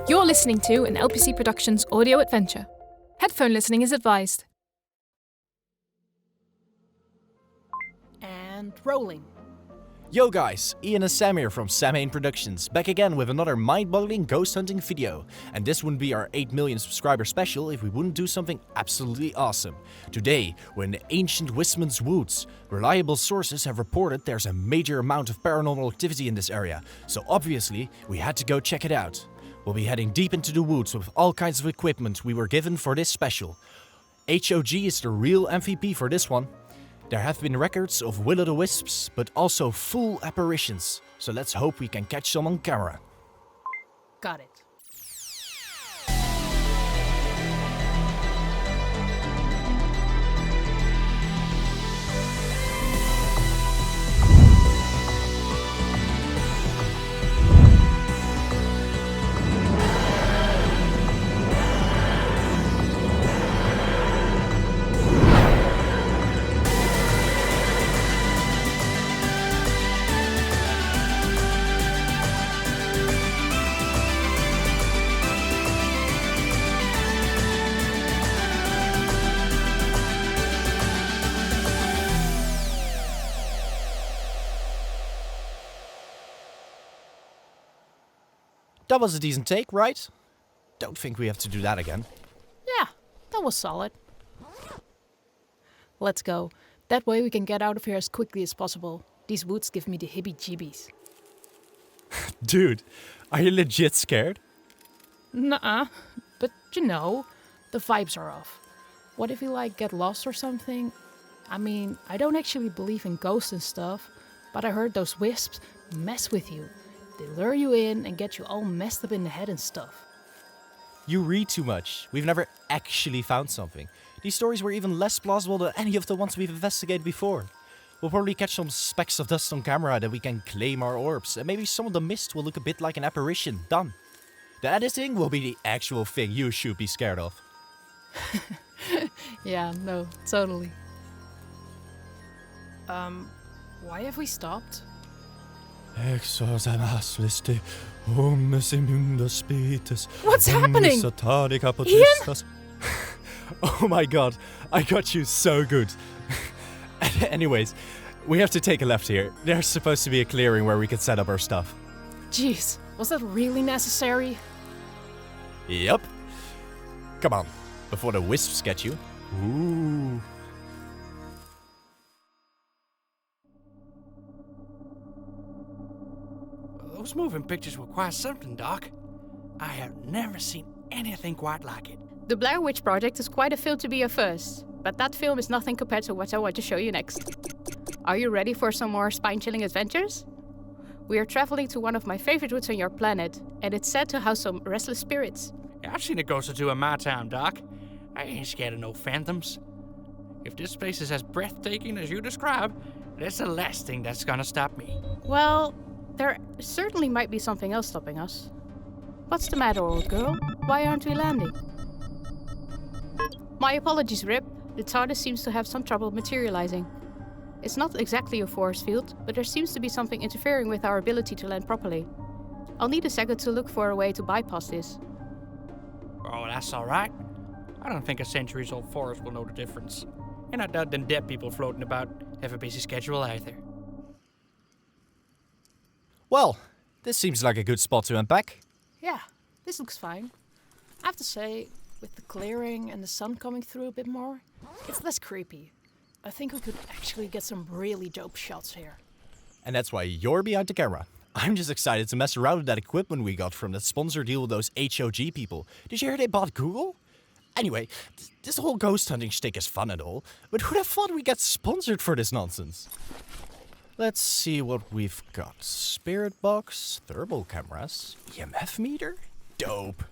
You're listening to an LPC Productions audio adventure. Headphone listening is advised. And rolling. Yo guys, Iain and Sam here from Sam Productions, back again with another mind-boggling ghost hunting video. And this wouldn't be our 8 million subscriber special if we wouldn't do something absolutely awesome. Today, we're in the ancient Wistman's woods. Reliable sources have reported there's a major amount of paranormal activity in this area, so obviously we had to go check it out. We'll be heading deep into the woods with all kinds of equipment we were given for this special. H.O.G is the real MVP for this one. There have been records of will-o'-the-wisps, but also full apparitions, so let's hope we can catch some on camera. Got it. That was a decent take, right? Don't think we have to do that again. Yeah, that was solid. Let's go. That way we can get out of here as quickly as possible. These woods give me the heebie-jeebies. Dude, are you legit scared? Nuh-uh. But you know, the vibes are off. What if we get lost or something? I mean, I don't actually believe in ghosts and stuff, but I heard those wisps mess with you. They lure you in and get you all messed up in the head and stuff. You read too much. We've never actually found something. These stories were even less plausible than any of the ones we've investigated before. We'll probably catch some specks of dust on camera that we can claim our orbs, and maybe some of the mist will look a bit like an apparition. Done. The editing will be the actual thing you should be scared of. Yeah, no, totally. Why have we stopped? What's What's happening? Iain? Oh my god, I got you so good. Anyways, we have to take a left here. There's supposed to be a clearing where we can set up our stuff. Jeez, was that really necessary? Yep. Come on, before the wisps get you. Ooh. Those moving pictures were quite something, Doc. I have never seen anything quite like it. The Blair Witch Project is quite a film to be a first, but that film is nothing compared to what I want to show you next. Are you ready for some more spine-chilling adventures? We are traveling to one of my favorite woods on your planet, and it's said to house some restless spirits. Yeah, I've seen a ghost or two in my time, Doc. I ain't scared of no phantoms. If this place is as breathtaking as you describe, that's the last thing that's gonna stop me. Well, there certainly might be something else stopping us. What's the matter, old girl? Why aren't we landing? My apologies, Rip. The TARDIS seems to have some trouble materializing. It's not exactly a force field, but there seems to be something interfering with our ability to land properly. I'll need a second to look for a way to bypass this. Oh, that's alright. I don't think a centuries-old forest will know the difference. And I doubt them dead people floating about have a busy schedule either. Well, this seems like a good spot to unpack. Yeah, this looks fine. I have to say, with the clearing and the sun coming through a bit more, it's less creepy. I think we could actually get some really dope shots here. And that's why you're behind the camera. I'm just excited to mess around with that equipment we got from that sponsor deal with those H.O.G people. Did you hear they bought Google? Anyway, this whole ghost hunting shtick is fun and all, but who'd have thought we'd get sponsored for this nonsense? Let's see what we've got. Spirit box, thermal cameras, EMF meter? Dope.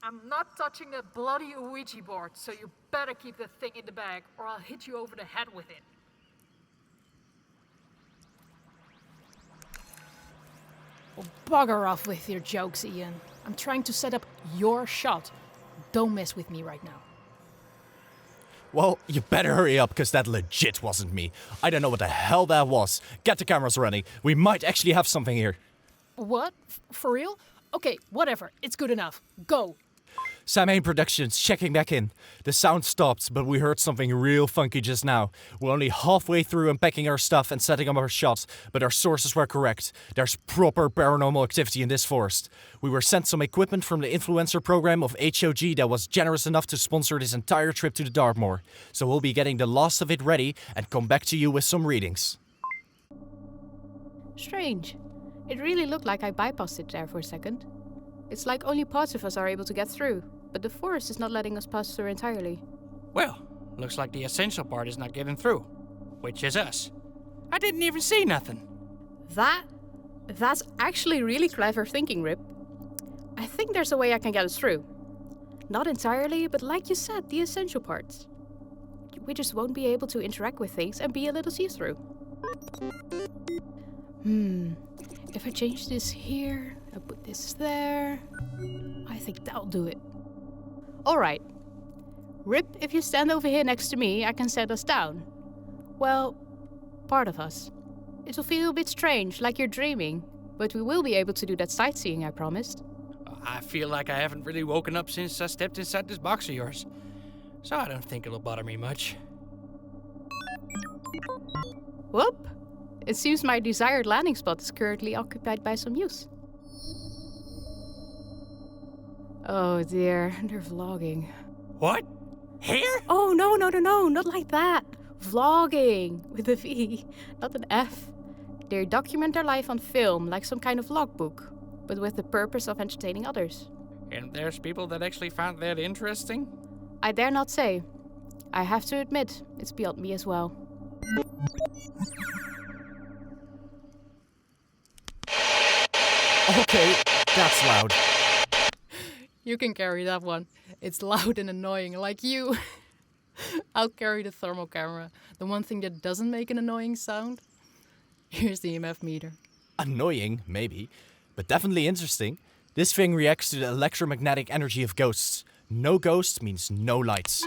I'm not touching that bloody Ouija board, so you better keep that thing in the bag, or I'll hit you over the head with it. Oh, bugger off with your jokes, Iain. I'm trying to set up your shot. Don't mess with me right now. Well, you better hurry up, because that legit wasn't me. I don't know what the hell that was. Get the cameras running. We might actually have something here. What? For real? Okay, whatever. It's good enough. Go. Samhain Productions, checking back in. The sound stopped, but we heard something real funky just now. We're only halfway through unpacking our stuff and setting up our shots, but our sources were correct. There's proper paranormal activity in this forest. We were sent some equipment from the influencer program of H.O.G that was generous enough to sponsor this entire trip to the Dartmoor. So we'll be getting the last of it ready and come back to you with some readings. Strange. It really looked like I bypassed it there for a second. It's like only parts of us are able to get through, but the forest is not letting us pass through entirely. Well, looks like the essential part is not getting through. Which is us. I didn't even see nothing. That's actually really clever thinking, Rip. I think there's a way I can get us through. Not entirely, but like you said, the essential parts. We just won't be able to interact with things and be a little see-through. If I change this here, I put this there, I think that'll do it. Alright. Rip, if you stand over here next to me, I can set us down. Well, part of us. It'll feel a bit strange, like you're dreaming, but we will be able to do that sightseeing I promised. I feel like I haven't really woken up since I stepped inside this box of yours. So I don't think it'll bother me much. Whoop! It seems my desired landing spot is currently occupied by some use. Oh dear, they're vlogging. What? Here? Oh no, not like that. Vlogging, with a V, not an F. They document their life on film, like some kind of logbook, but with the purpose of entertaining others. And there's people that actually found that interesting? I dare not say. I have to admit, it's beyond me as well. Okay, that's loud. You can carry that one. It's loud and annoying, like you. I'll carry the thermal camera, the one thing that doesn't make an annoying sound. Here's the EMF meter. Annoying, maybe, but definitely interesting. This thing reacts to the electromagnetic energy of ghosts. No ghost means no lights.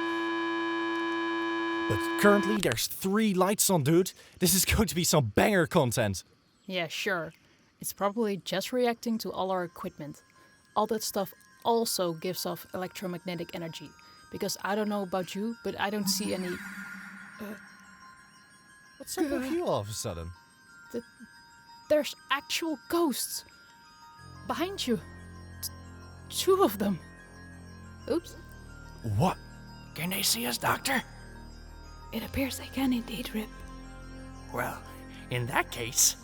But currently there's 3 lights on, dude. This is going to be some banger content. Yeah, sure. It's probably just reacting to all our equipment. All that stuff also gives off electromagnetic energy. Because I don't know about you, but I don't see any... What's up with you all of a sudden? There's actual ghosts. Behind you. 2 of them. Oops. What? Can they see us, Doctor? It appears they can indeed, Rip. Well, in that case...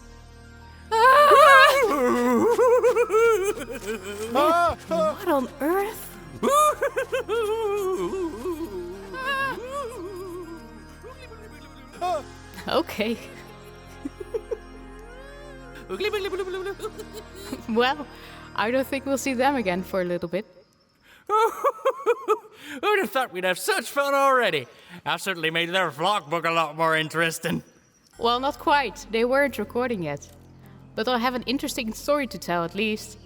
What on earth? Okay. Well, I don't think we'll see them again for a little bit. Who'd have thought we'd have such fun already? I've certainly made their vlog book a lot more interesting. Well, not quite. They weren't recording yet. But I'll have an interesting story to tell, at least.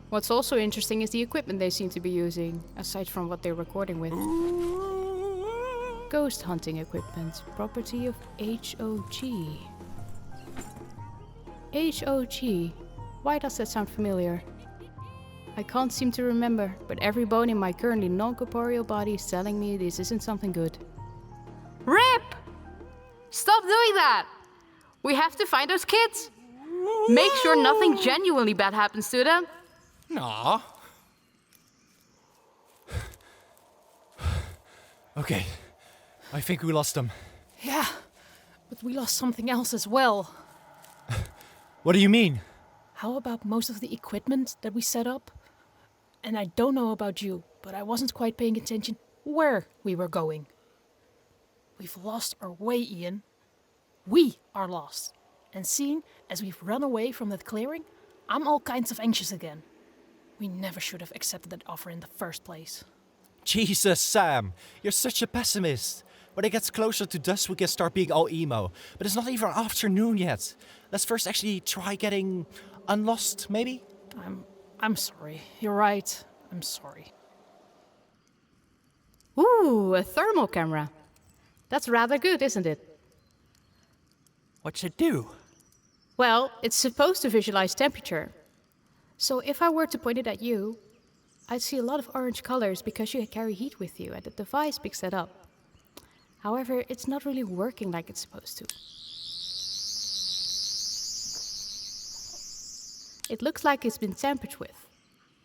What's also interesting is the equipment they seem to be using, aside from what they're recording with. Ghost hunting equipment, property of H.O.G. H.O.G. Why does that sound familiar? I can't seem to remember, but every bone in my currently non-corporeal body is telling me this isn't something good. Rip! Stop doing that! We have to find those kids! Make sure nothing genuinely bad happens to them. Aw. Okay, I think we lost them. Yeah, but we lost something else as well. What do you mean? How about most of the equipment that we set up? And I don't know about you, but I wasn't quite paying attention where we were going. We've lost our way, Iain. We are lost. And seeing as we've run away from that clearing, I'm all kinds of anxious again. We never should have accepted that offer in the first place. Jesus, Sam, you're such a pessimist. When it gets closer to dusk, we can start being all emo. But it's not even afternoon yet. Let's first actually try getting unlost, maybe? I'm sorry. You're right. I'm sorry. Ooh, a thermal camera. That's rather good, isn't it? What's it do? Well, it's supposed to visualize temperature. So if I were to point it at you, I'd see a lot of orange colors because you carry heat with you and the device picks that up. However, it's not really working like it's supposed to. It looks like it's been tampered with.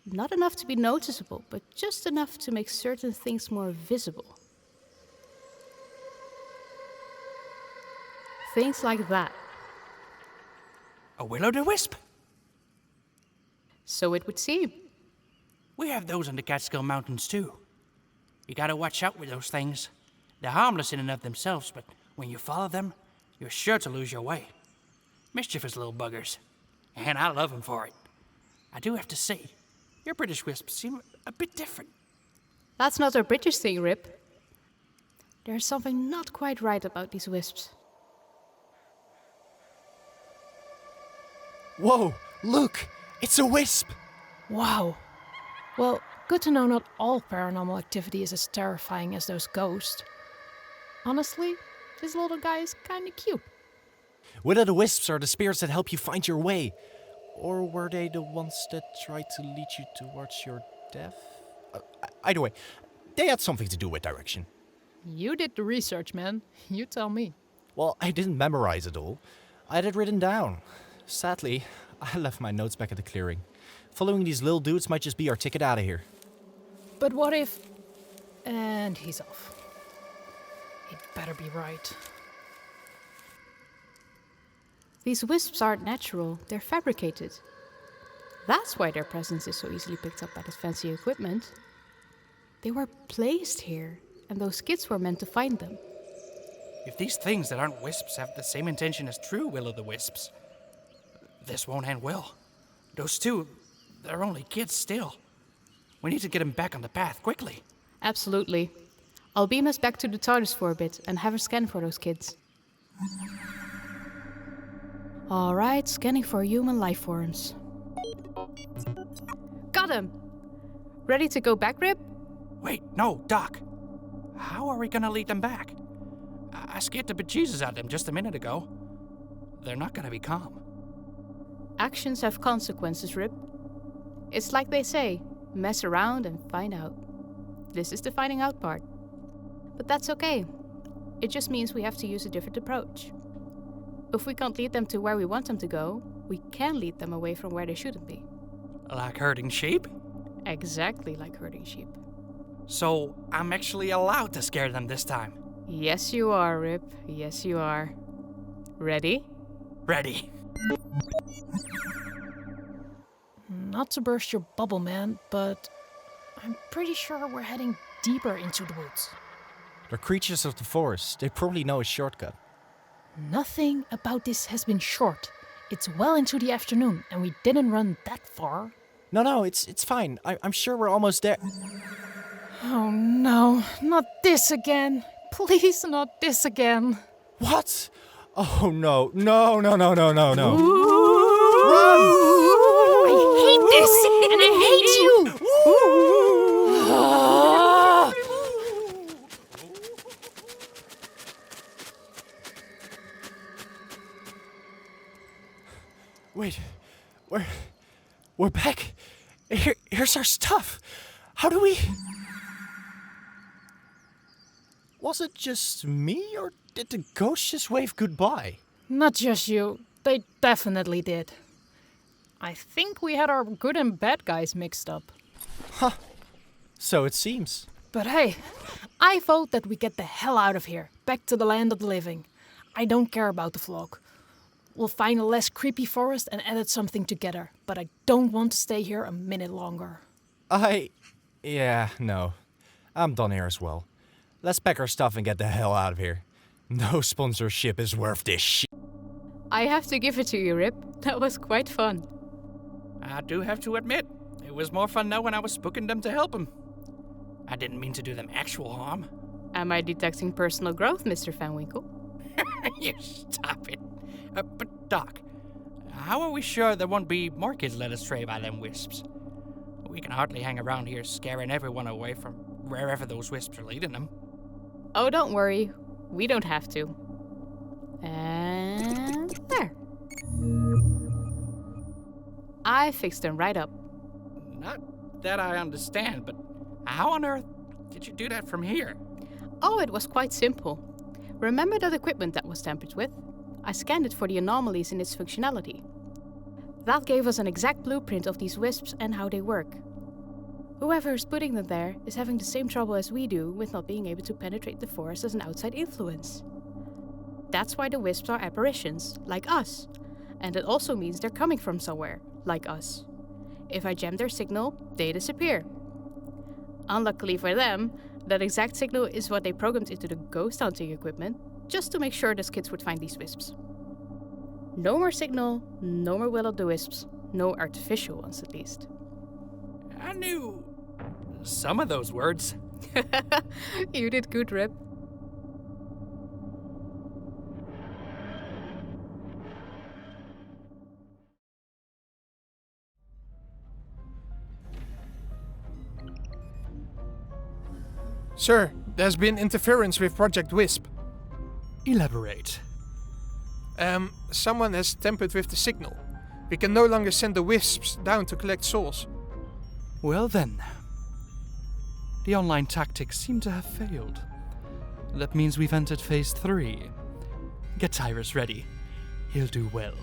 Not enough to be noticeable, but just enough to make certain things more visible. Things like that. A will-o'-the-wisp? So it would seem. We have those in the Catskill Mountains too. You gotta watch out with those things. They're harmless in and of themselves, but when you follow them, you're sure to lose your way. Mischievous little buggers. And I love them for it. I do have to say, your British wisps seem a bit different. That's not a British thing, Rip. There's something not quite right about these wisps. Whoa, look! It's a wisp! Wow. Well, good to know not all paranormal activity is as terrifying as those ghosts. Honestly, this little guy is kinda cute. Will-o'-the-wisps are the spirits that help you find your way. Or were they the ones that tried to lead you towards your death? Either way, they had something to do with direction. You did the research, man. You tell me. Well, I didn't memorize it all. I had it written down. Sadly, I left my notes back at the clearing. Following these little dudes might just be our ticket out of here. But what if... And he's off. It better be right. These wisps aren't natural, they're fabricated. That's why their presence is so easily picked up by this fancy equipment. They were placed here, and those kids were meant to find them. If these things that aren't wisps have the same intention as true will-o'-the-wisps, this won't end well. Those two, they're only kids still. We need to get them back on the path quickly. Absolutely. I'll beam us back to the TARDIS for a bit and have a scan for those kids. Alright, scanning for human life forms. Got him! Ready to go back, Rip? Wait, no, Doc. How are we gonna lead them back? I scared the bejesus out of them just a minute ago. They're not gonna be calm. Actions have consequences, Rip. It's like they say, mess around and find out. This is the finding out part. But that's okay. It just means we have to use a different approach. If we can't lead them to where we want them to go, we can lead them away from where they shouldn't be. Like herding sheep? Exactly like herding sheep. So I'm actually allowed to scare them this time? Yes, you are, Rip. Yes, you are. Ready? Ready. Not to burst your bubble, man, but I'm pretty sure we're heading deeper into the woods. They're creatures of the forest. They probably know a shortcut. Nothing about this has been short. It's well into the afternoon, and we didn't run that far. No, it's fine. I'm sure we're almost there. Oh no, not this again. Please, not this again. What? Oh no. No. I hate this, and I hate you! Wait, we're back. Here's our stuff. How do we... Was it just me, or did the ghost just wave goodbye? Not just you. They definitely did. I think we had our good and bad guys mixed up. Huh. So it seems. But hey, I vote that we get the hell out of here, back to the land of the living. I don't care about the vlog. We'll find a less creepy forest and edit something together, but I don't want to stay here a minute longer. Yeah, no. I'm done here as well. Let's pack our stuff and get the hell out of here. No sponsorship is worth this shit. I have to give it to you, Rip. That was quite fun. I do have to admit, it was more fun now when I was spooking them to help them. I didn't mean to do them actual harm. Am I detecting personal growth, Mr. Van Winkle? You stop it. But Doc, how are we sure there won't be more kids led astray by them wisps? We can hardly hang around here scaring everyone away from wherever those wisps are leading them. Oh, don't worry. We don't have to. And there. I fixed them right up. Not that I understand, but how on earth did you do that from here? Oh, it was quite simple. Remember that equipment that was tampered with? I scanned it for the anomalies in its functionality. That gave us an exact blueprint of these wisps and how they work. Whoever is putting them there is having the same trouble as we do with not being able to penetrate the forest as an outside influence. That's why the wisps are apparitions, like us. And it also means they're coming from somewhere, like us. If I jam their signal, they disappear. Unluckily for them, that exact signal is what they programmed into the ghost hunting equipment, just to make sure the kids would find these wisps. No more signal, no more will-o'-the-wisps, no artificial ones at least. I knew some of those words. You did good, Rip. Sir, there's been interference with Project Wisp. Elaborate. Someone has tampered with the signal. We can no longer send the Wisps down to collect souls. Well then. The online tactics seem to have failed. That means we've entered phase 3. Get Tyrus ready. He'll do well.